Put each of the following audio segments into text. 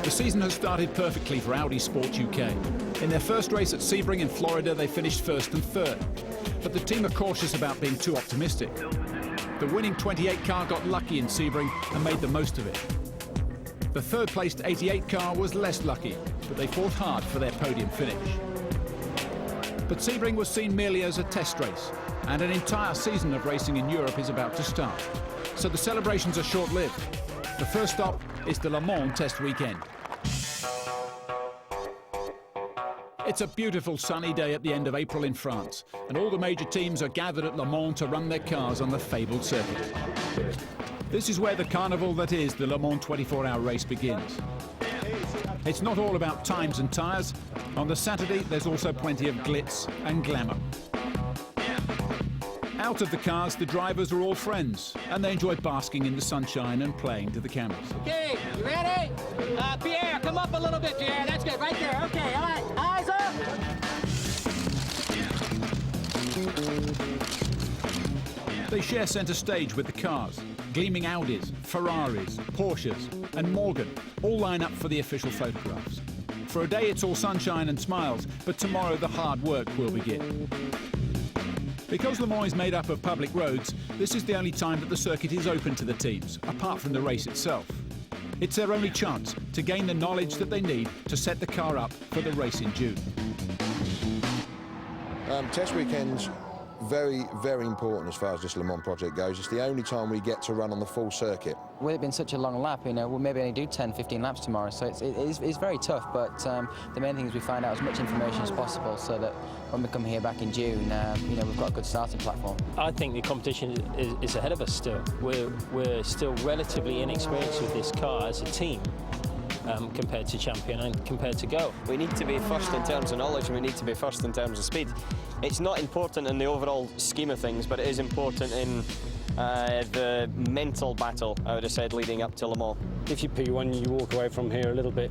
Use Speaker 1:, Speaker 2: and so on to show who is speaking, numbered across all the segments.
Speaker 1: The season has started perfectly for Audi Sport UK. In their first race at Sebring in Florida, they finished first and third. But the team are cautious about being too optimistic. The winning 28 car got lucky in Sebring and made the most of it. The third-placed 88 car was less lucky, but they fought hard for their podium finish. But Sebring was seen merely as a test race, and an entire season of racing in Europe is about to start. So the celebrations are short-lived. The first stop is the Le Mans test weekend. It's a beautiful sunny day at the end of April in France, and all the major teams are gathered at Le Mans to run their cars on the fabled circuit. This is where the carnival that is the Le Mans 24-hour race begins. It's not all about times and tyres. On the Saturday, there's also plenty of glitz and glamour. Out of the cars, the drivers are all friends, and they enjoy basking in the sunshine and playing to the cameras.
Speaker 2: Okay, you ready? Pierre, come up a little bit, Pierre. That's good, right there. Okay, all right, eyes up.
Speaker 1: They share centre stage with the cars. Gleaming Audis, Ferraris, Porsches and Morgan all line up for the official photographs. For a day it's all sunshine and smiles, but tomorrow the hard work will begin. Because Le Mans is made up of public roads, this is the only time that the circuit is open to the teams, apart from the race itself. It's their only chance to gain the knowledge that they need to set the car up for the race in June.
Speaker 3: Test weekends, very, very important as far as this Le Mans project goes. It's the only time we get to run on the full circuit.
Speaker 4: With it being such a long lap, you know, we'll maybe only do 10, 15 laps tomorrow, so it's very tough, but the main thing is we find out as much information as possible so that when we come here back in June, you know, we've got a good starting platform.
Speaker 5: I think the competition is ahead of us still. We're still relatively inexperienced with this car as a team. Compared to Champion and compared to Go.
Speaker 6: We need to be first in terms of knowledge and we need to be first in terms of speed. It's not important in the overall scheme of things, but it is important in the mental battle, I would have said, leading up to Le Mans.
Speaker 7: If you P1, you walk away from here a little bit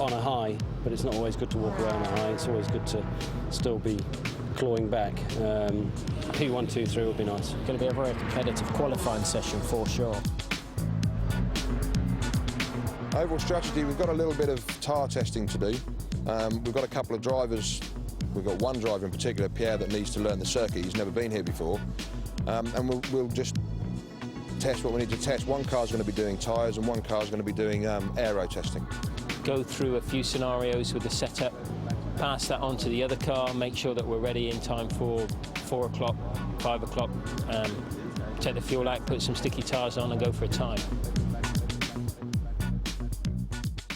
Speaker 7: on a high, but it's not always good to walk away on a high. It's always good to still be clawing back. P1, 2, 3 would be nice.
Speaker 8: It's going to be a very competitive qualifying session for sure.
Speaker 3: Overall strategy, we've got a little bit of tyre testing to do. We've got a couple of drivers. We've got one driver in particular, Pierre, that needs to learn the circuit. He's never been here before. And we'll just test what we need to test. One car's going to be doing tyres and one car's going to be doing aero testing.
Speaker 5: Go through a few scenarios with the setup, pass that on to the other car, make sure that we're ready in time for 4 o'clock, 5 o'clock, take the fuel out, put some sticky tyres on and go for a time.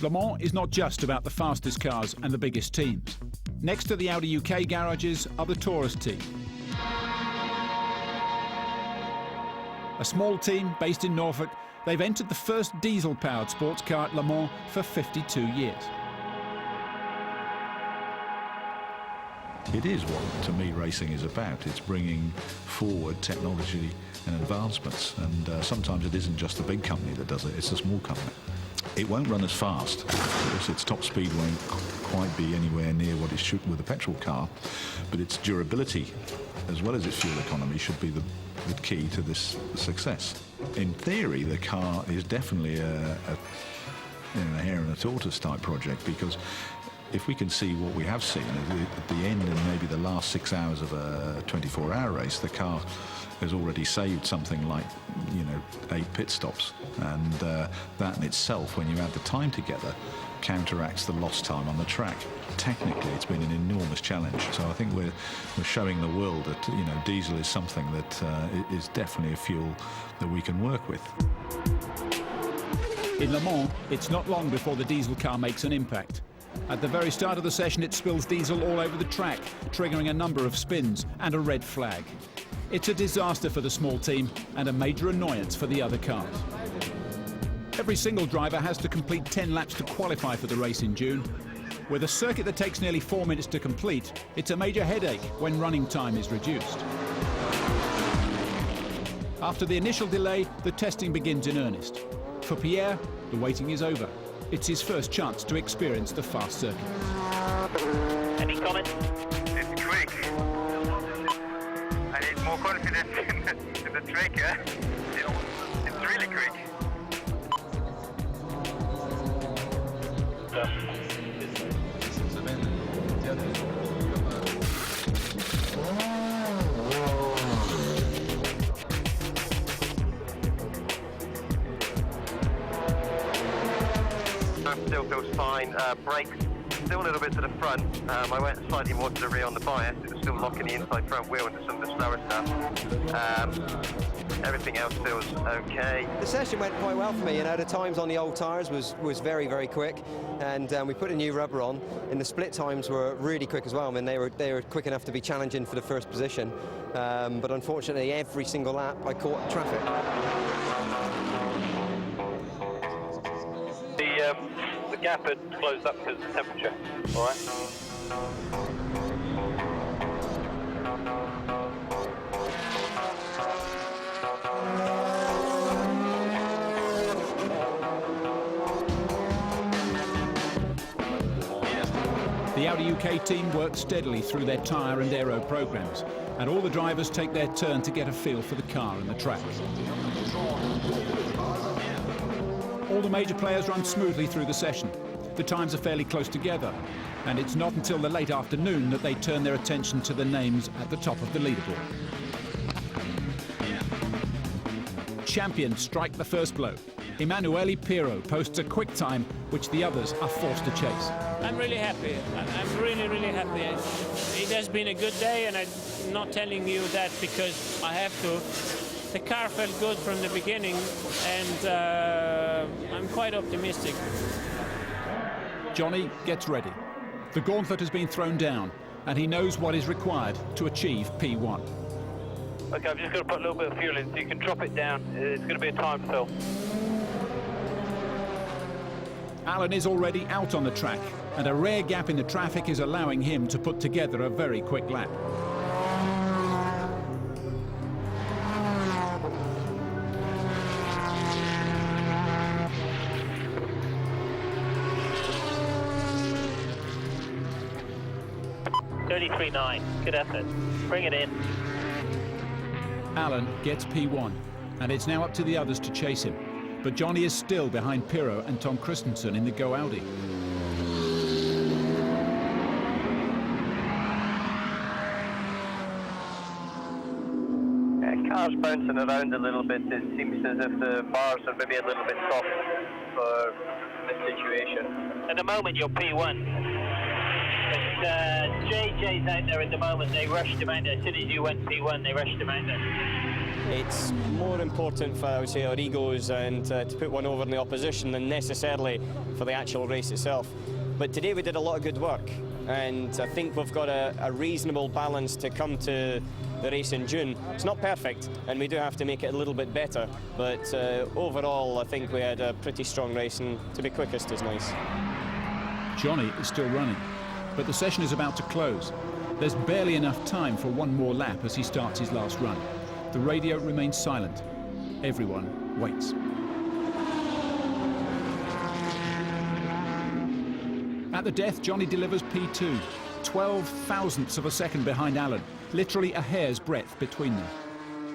Speaker 1: Le Mans is not just about the fastest cars and the biggest teams. Next to the Audi UK garages are the tourist team. A small team based in Norfolk, they've entered the first diesel-powered sports car at Le Mans for 52 years.
Speaker 9: It is what, to me, racing is about. It's bringing forward technology and advancements, and sometimes it isn't just the big company that does it, it's the small company. It won't run as fast, because its top speed won't quite be anywhere near what it should with a petrol car, but its durability, as well as its fuel economy, should be the key to this success. In theory, the car is definitely a hare and a tortoise type project, because if we can see what we have seen at the end and maybe the last 6 hours of a 24-hour race, the car has already saved something like, 8 pit stops, and that in itself, when you add the time together, counteracts the lost time on the track. Technically, it's been an enormous challenge. So I think we're showing the world that diesel is something that is definitely a fuel that we can work with.
Speaker 1: In Le Mans, it's not long before the diesel car makes an impact. At the very start of the session, it spills diesel all over the track, triggering a number of spins and a red flag. It's a disaster for the small team and a major annoyance for the other cars. Every single driver has to complete 10 laps to qualify for the race in June. With a circuit that takes nearly 4 minutes to complete, it's a major headache when running time is reduced. After the initial delay, the testing begins in earnest. For Pierre, the waiting is over. It's his first chance to experience the fast circuit.
Speaker 10: Any comments?
Speaker 11: It's quick. I need more confidence in the tracker. It's really quick. Still feels fine. Brakes still a little bit to the front. I went slightly more to the rear on the bias. It was still locking the inside front wheel into some of the slower stuff. Everything else feels okay.
Speaker 6: The session went quite well for me. You know, the times on the old tyres was very, very quick, and we put a new rubber on, and the split times were really quick as well. I mean, they were quick enough to be challenging for the first position, but unfortunately, every single lap I caught traffic.
Speaker 11: The gap had closed up because of the temperature. All right.
Speaker 1: The Audi UK team works steadily through their tyre and aero programs, and all the drivers take their turn to get a feel for the car and the track. All the major players run smoothly through the session. The times are fairly close together, and it's not until the late afternoon that they turn their attention to the names at the top of the leaderboard. Champions strike the first blow. Emanuele Pirro posts a quick time which the others are forced to chase.
Speaker 5: I'm really happy. I'm really, really happy. It has been a good day, and I'm not telling you that because I have to. The car felt good from the beginning, and I'm quite optimistic.
Speaker 1: Johnny gets ready. The gauntlet has been thrown down, and he knows what is required to achieve P1.
Speaker 11: Okay, I'm just going to put a little bit of fuel in so you can drop it down. It's going to be a time fill.
Speaker 1: Alan is already out on the track, and a rare gap in the traffic is allowing him to put together a very quick lap.
Speaker 11: Good effort. Bring it in.
Speaker 1: Alan gets P1, and it's now up to the others to chase him. But Johnny is still behind Pirro and Tom Christensen in the Go Audi.
Speaker 11: Car's bouncing around a little bit. It seems as if the bars are maybe a little bit soft for this situation. At the moment, you're P1. JJ's out there at the moment. They rushed him out there. As soon as you went P1, they rushed him out there.
Speaker 6: It's more important for, I would say, our egos and to put one over in the opposition than necessarily for the actual race itself. But today we did a lot of good work, and I think we've got a reasonable balance to come to the race in June. It's not perfect, and we do have to make it a little bit better, but overall I think we had a pretty strong race, and to be quickest is nice.
Speaker 1: Johnny is still running, but the session is about to close. There's barely enough time for one more lap as he starts his last run. The radio remains silent. Everyone waits. At the death, Johnny delivers P2, 12 thousandths of a second behind Alan, literally a hair's breadth between them.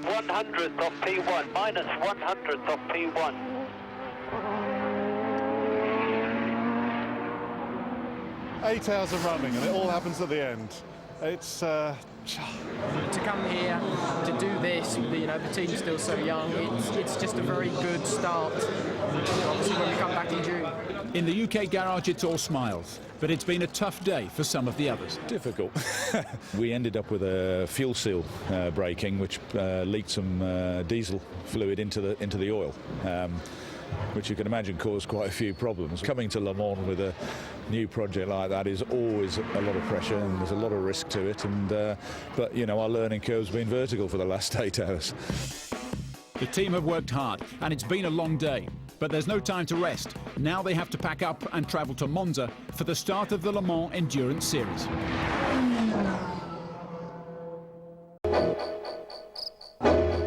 Speaker 11: 100th of P1, minus 100th of P1.
Speaker 12: Eight hours of running, and it all happens at the end. It's
Speaker 8: to come here to do this, you know, the team's still so young. It's just a very good start. Obviously, when we come back in June.
Speaker 1: In the UK garage, it's all smiles, but it's been a tough day for some of the others.
Speaker 9: Difficult. We ended up with a fuel seal breaking, which leaked some diesel fluid into the oil. Which you can imagine caused quite a few problems. Coming to Le Mans with a new project like that is always a lot of pressure, and there's a lot of risk to it. And but you know, our learning curve's been vertical for the last 8 hours.
Speaker 1: The team have worked hard, and it's been a long day. But there's no time to rest. Now they have to pack up and travel to Monza for the start of the Le Mans Endurance Series.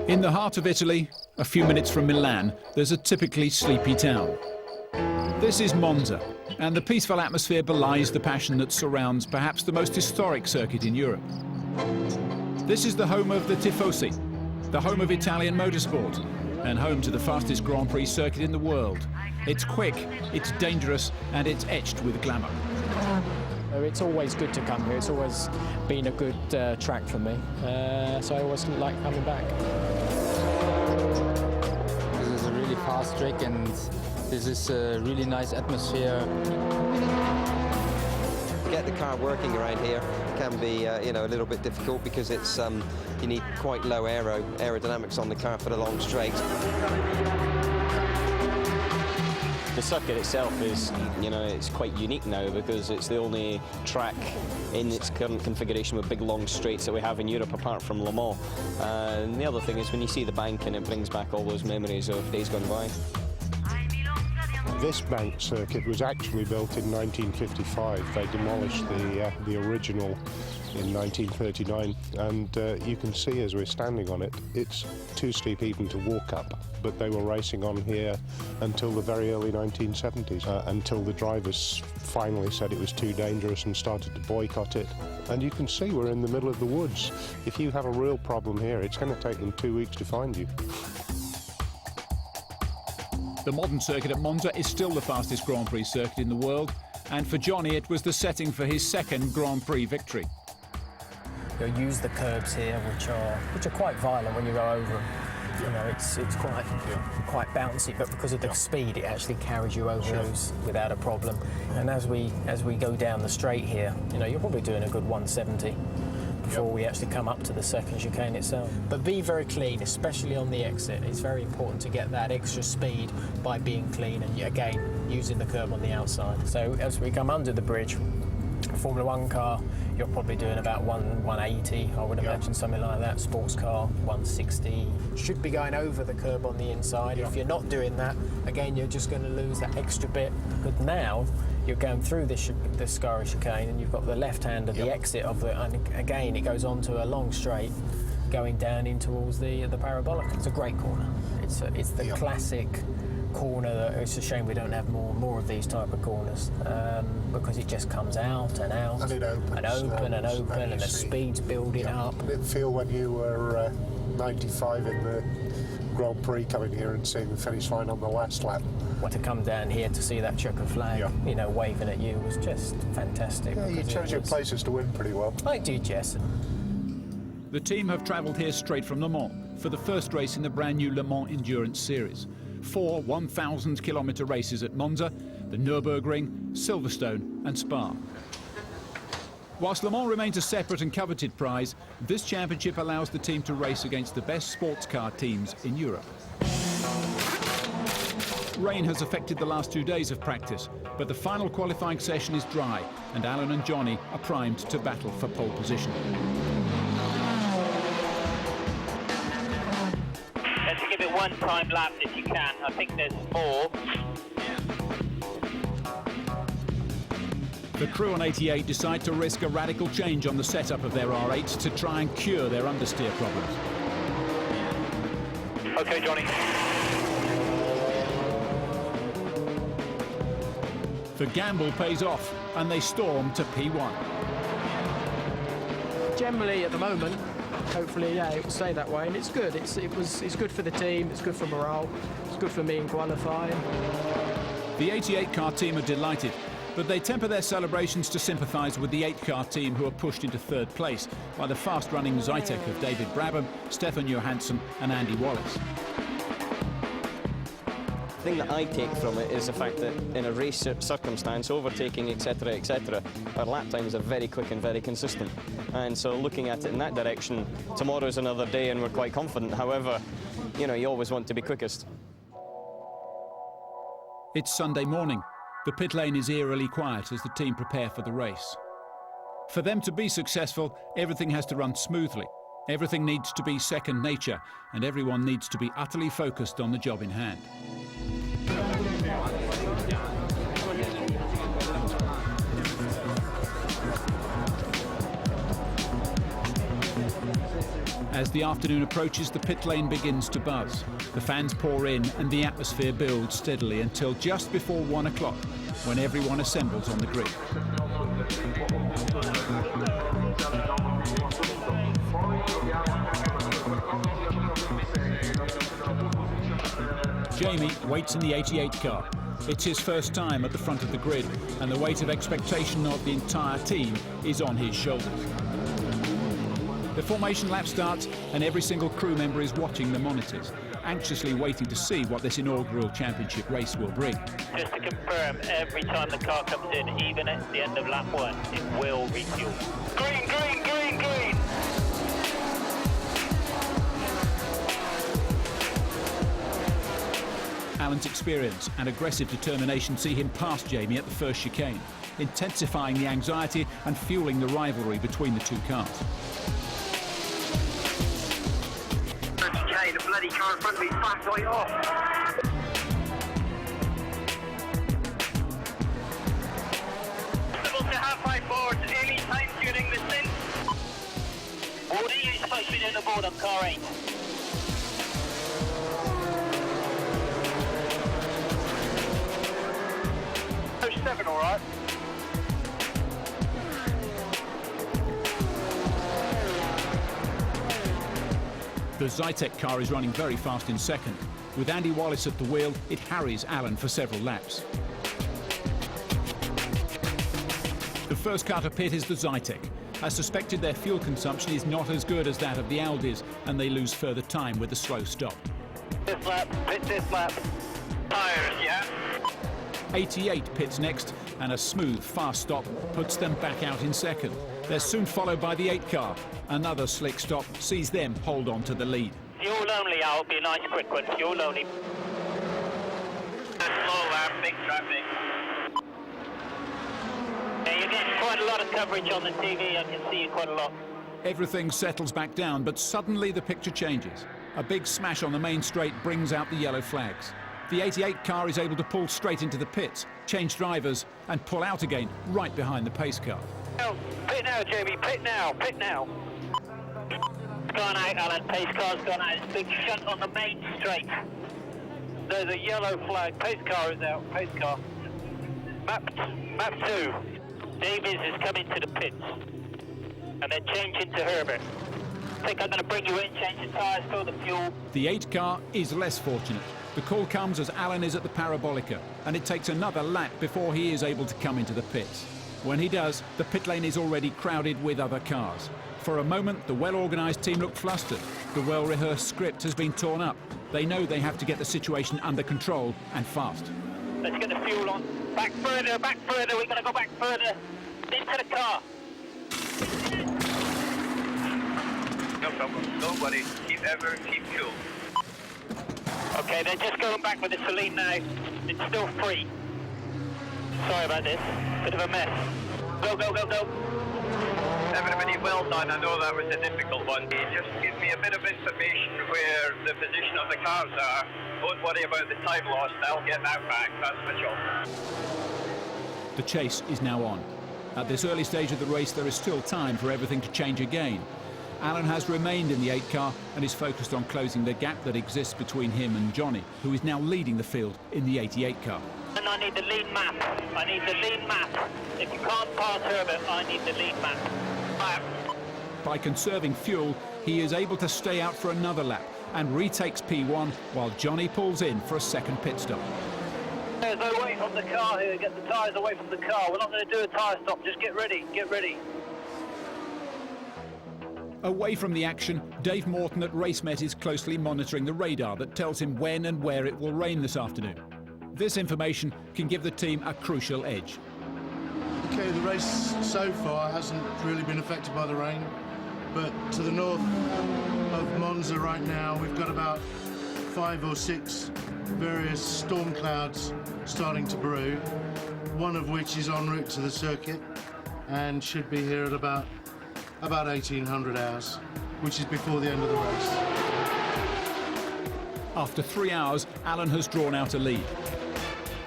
Speaker 1: In the heart of Italy, a few minutes from Milan, there's a typically sleepy town. This is Monza, and the peaceful atmosphere belies the passion that surrounds perhaps the most historic circuit in Europe. This is the home of the Tifosi, the home of Italian motorsport, and home to the fastest Grand Prix circuit in the world. It's quick, it's dangerous, and it's etched with glamour.
Speaker 8: It's always good to come here. It's always been a good track for me, so I always like coming back.
Speaker 4: This is a really fast track, and this is a really nice atmosphere.
Speaker 13: Get the car working around here can be you know, a little bit difficult because it's you need quite low aerodynamics on the car for the long straight.
Speaker 6: The circuit itself is, you know, it's quite unique now because it's the only track in its current configuration with big long straights that we have in Europe apart from Le Mans. And the other thing is when you see the bank, and it brings back all those memories of days gone by.
Speaker 14: This bank circuit was actually built in 1955. They demolished the original in 1939, and you can see as we're standing on it, it's too steep even to walk up. But they were racing on here until the very early 1970s, until the drivers finally said it was too dangerous and started to boycott it. And you can see we're in the middle of the woods. If you have a real problem here, it's going to take them 2 weeks to find you.
Speaker 1: The modern circuit at Monza is still the fastest Grand Prix circuit in the world, and for Johnny it was the setting for his second Grand Prix victory.
Speaker 8: You'll use the curbs here, which are quite violent when you go over them. You know, it's quite bouncy, but because of the speed, it actually carries you over those without a problem. And as we go down the straight here, you know, you're probably doing a good 170 before we actually come up to the second chicane itself. But be very clean, especially on the exit. It's very important to get that extra speed by being clean and, again, using the curb on the outside. So as we come under the bridge, a Formula One car, you're probably doing about 180, I would imagine, something like that. Sports car, 160. Should be going over the curb on the inside. If you're not doing that, again, you're just going to lose that extra bit. But now, you're going through this Scari chicane, and you've got the left hand of the exit of the, and again, it goes on to a long straight, going down in towards the parabolic. It's a great corner. It's the classic corner that it's a shame we don't have more of these type of corners, because it just comes out and out
Speaker 14: and it opens
Speaker 8: and open, and the speed's building up.
Speaker 14: Did it feel when you were 95 in the Grand Prix coming here and seeing the finish line on the last lap?
Speaker 8: Well, to come down here to see that checker flag, you know, waving at you was just fantastic.
Speaker 14: Yeah, you chose your places to win pretty well.
Speaker 8: I did, yes.
Speaker 1: The team have travelled here straight from Le Mans for the first race in the brand new Le Mans Endurance Series. 4 1,000-kilometre races at Monza, the Nürburgring, Silverstone and Spa. Whilst Le Mans remains a separate and coveted prize, this championship allows the team to race against the best sports car teams in Europe. Rain has affected the last 2 days of practice, but the final qualifying session is dry, and Alan and Johnny are primed to battle for pole position.
Speaker 10: Let's give it one time lap if you can. I think there's 4.
Speaker 1: The crew on 88 decide to risk a radical change on the setup of their R8s to try and cure their understeer problems.
Speaker 10: Okay, Johnny.
Speaker 1: The gamble pays off, and they storm to P1.
Speaker 8: Generally, at the moment, hopefully, it will stay that way, and it's good. It's good for the team. It's good for morale. It's good for me in qualifying.
Speaker 1: The 88 car team are delighted, but they temper their celebrations to sympathise with the 8 car team, who are pushed into 3rd place by the fast-running Zytek of David Brabham, Stefan Johansson and Andy Wallace.
Speaker 6: The thing that I take from it is the fact that in a race circumstance, overtaking, etc., our lap times are very quick and very consistent. And so looking at it in that direction, tomorrow's another day and we're quite confident. However, you know, you always want to be quickest.
Speaker 1: It's Sunday morning. The pit lane is eerily quiet as the team prepare for the race. For them to be successful, everything has to run smoothly. Everything needs to be second nature, and everyone needs to be utterly focused on the job in hand. As the afternoon approaches, the pit lane begins to buzz. The fans pour in and the atmosphere builds steadily until just before 1 o'clock, when everyone assembles on the grid. Jamie waits in the 88 car. It's his first time at the front of the grid, and the weight of expectation of the entire team is on his shoulders. The formation lap starts, and every single crew member is watching the monitors, anxiously waiting to see what this inaugural championship race will bring.
Speaker 10: Just to confirm, every time the car comes in, even at the end of lap 1, it will refuel. Green, green, green, green!
Speaker 1: Alan's experience and aggressive determination see him past Jamie at the first chicane, intensifying the anxiety and fueling the rivalry between the two cars.
Speaker 11: Okay, the bloody car in front of me backed right off.
Speaker 10: Possible to have my board any time during the stint. What are you supposed to be doing the board on car 8?
Speaker 11: Seven, all right.
Speaker 1: The Zytek car is running very fast in second. With Andy Wallace at the wheel, it harries Alan for several laps. The first car to pit is the Zytek. As suspected, their fuel consumption is not as good as that of the Audis, and they lose further time with a slow stop.
Speaker 10: This lap, pit this lap. Tires, yeah.
Speaker 1: 88 pits next, and a smooth, fast stop puts them back out in second. They're soon followed by the 8 car. Another slick stop sees them hold on to the lead.
Speaker 10: Fuel only, I'll be a nice quick one. Fuel only. Slow lap, big traffic. Yeah, you're getting quite a lot of coverage on the TV. I can see you quite a lot.
Speaker 1: Everything settles back down, but suddenly the picture changes. A big smash on the main straight brings out the yellow flags. The 88 car is able to pull straight into the pits, change drivers, and pull out again, right behind the pace car.
Speaker 10: Oh, pit now, Jamie, pit now, pit now. Gone out, Alan, pace car's gone out. It's big shunt on the main straight. There's a yellow flag, pace car is out, pace car. Map 2. Davies is coming to the pits. And they're changing to Herbert. I think I'm going to bring you in, change the tyres, fill the fuel.
Speaker 1: The 8 car is less fortunate. The call comes as Alan is at the Parabolica, and it takes another lap before he is able to come into the pits. When he does, the pit lane is already crowded with other cars. For a moment, the well-organised team look flustered. The well-rehearsed script has been torn up. They know they have to get the situation under control, and fast.
Speaker 10: Let's get the fuel on. Back further, we're going to go back further. Into the car.
Speaker 11: No problem, don't worry. Keep cool.
Speaker 10: Okay, they're just going back with the Celine now. It's still free. Sorry about this. Bit of a mess. Go, go, go, go.
Speaker 11: Everybody well done. I know that was a difficult one. Just give me a bit of information where the position of the cars are. Don't worry about the time lost. I'll get that back. That's my job.
Speaker 1: The chase is now on. At this early stage of the race, there is still time for everything to change again. Alan has remained in the 8 car and is focused on closing the gap that exists between him and Johnny, who is now leading the field in the 88 car.
Speaker 10: And I need the lead map. I need the lead map. If you can't pass Herbert, I need the lead map.
Speaker 1: By conserving fuel, he is able to stay out for another lap and retakes P1 while Johnny pulls in for a second pit stop.
Speaker 10: There's no way from the car here. Get the tyres away from the car. We're not going to do a tyre stop. Just get ready. Get ready.
Speaker 1: Away from the action, Dave Morton at RaceMet is closely monitoring the radar that tells him when and where it will rain this afternoon. This information can give the team a crucial edge.
Speaker 15: Okay, the race so far hasn't really been affected by the rain, but to the north of Monza right now, we've got about 5 or 6 various storm clouds starting to brew, one of which is en route to the circuit and should be here at about 1800 hours, which is before the end of the race.
Speaker 1: After 3 hours, Alan has drawn out a lead.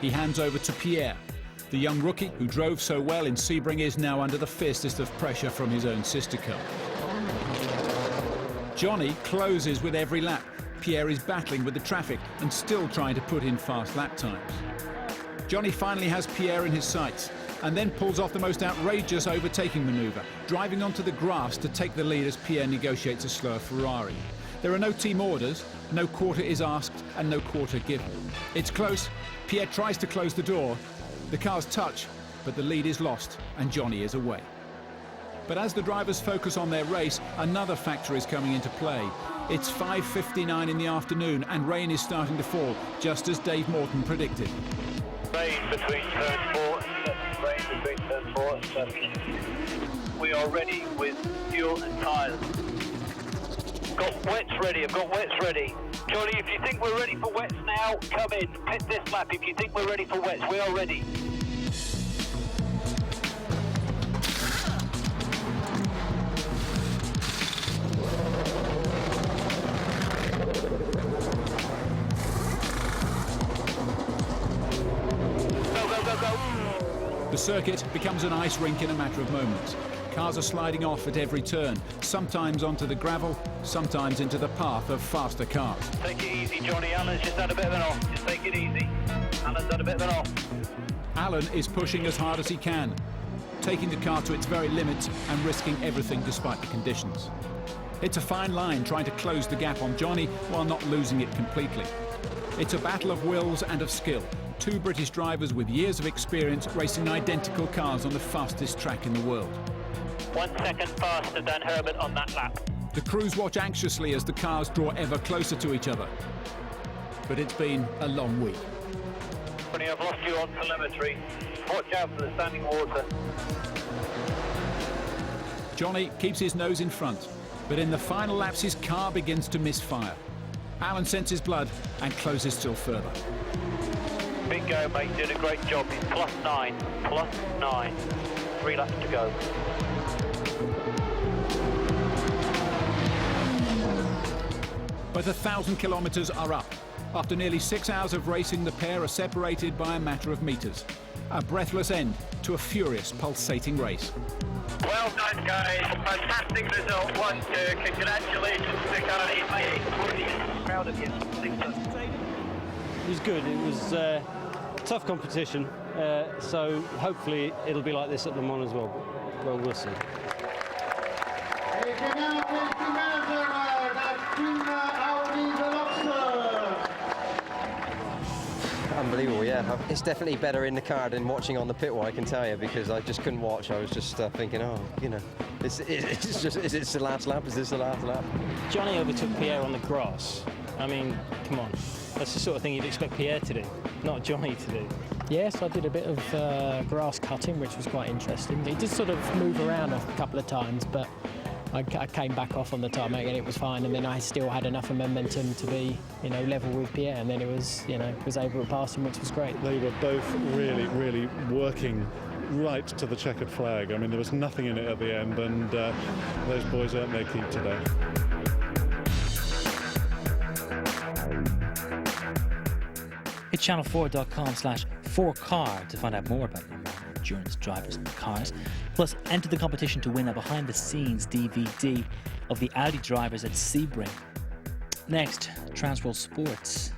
Speaker 1: He hands over to Pierre. The young rookie who drove so well in Sebring is now under the fiercest of pressure from his own sister car. Johnny closes with every lap, Pierre is battling with the traffic and still trying to put in fast lap times. Johnny finally has Pierre in his sights and then pulls off the most outrageous overtaking manoeuvre, driving onto the grass to take the lead as Pierre negotiates a slower Ferrari. There are no team orders, no quarter is asked and no quarter given. It's close. Pierre tries to close the door. The cars touch, but the lead is lost and Johnny is away. But as the drivers focus on their race, another factor is coming into play. It's 5:59 in the afternoon and rain is starting to fall, just as Dave Morton predicted.
Speaker 10: Rain between turn 4 and 7. Rain between turn 4 and 7. We are ready with fuel and tyres. Got wets ready, I've got wets ready. Johnny, if you think we're ready for wets now, come in. Pit this lap if you think we're ready for wets. We are ready.
Speaker 1: The circuit becomes an ice rink in a matter of moments. Cars are sliding off at every turn, sometimes onto the gravel, sometimes into the path of faster cars.
Speaker 10: Take it easy, Johnny. Alan's just had a bit of an off. Just take it easy. Alan's had a bit of an off.
Speaker 1: Alan is pushing as hard as he can, taking the car to its very limits and risking everything despite the conditions. It's a fine line trying to close the gap on Johnny while not losing it completely. It's a battle of wills and of skill. Two British drivers with years of experience racing identical cars on the fastest track in the world.
Speaker 10: 1 second faster than Herbert on that lap.
Speaker 1: The crews watch anxiously as the cars draw ever closer to each other. But it's been a long week.
Speaker 10: Johnny, I've lost you on telemetry. Watch out for the standing water.
Speaker 1: Johnny keeps his nose in front, but in the final laps his car begins to misfire. Alan senses blood and closes still further.
Speaker 10: Big go, mate. Doing a great job. He's +9. +9. 3 laps to go.
Speaker 1: But 1,000 kilometres are up. After nearly 6 hours of racing, the pair are separated by a matter of metres. A breathless end to a furious, pulsating race.
Speaker 11: Well done, guys. Fantastic result. 1-2. Congratulations to Gary.
Speaker 10: Proud of you.
Speaker 7: It was good. It was tough competition, so hopefully it'll be like this at Le Mans as well. Well, we'll see.
Speaker 13: Unbelievable, yeah. It's definitely better in the car than watching on the pit wall, I can tell you, because I just couldn't watch. I was just thinking, oh, you know, is this the last lap? Is this the last lap?
Speaker 5: Johnny overtook Pierre on the grass. I mean, come on. That's the sort of thing you'd expect Pierre to do, not Johnny to do.
Speaker 8: Yes, I did a bit of grass cutting, which was quite interesting. He did sort of move around a couple of times, but I came back off on the tarmac and it was fine. And then I still had enough momentum to be, you know, level with Pierre. And then it was, you know, was able to pass him, which was great.
Speaker 12: They were both really, really working right to the checkered flag. I mean, there was nothing in it at the end, and those boys earned their keep today.
Speaker 16: Hit channel4.com/4car to find out more about Le Mans endurance drivers and cars. Plus, enter the competition to win a behind-the-scenes DVD of the Audi drivers at Sebring. Next, Transworld Sports.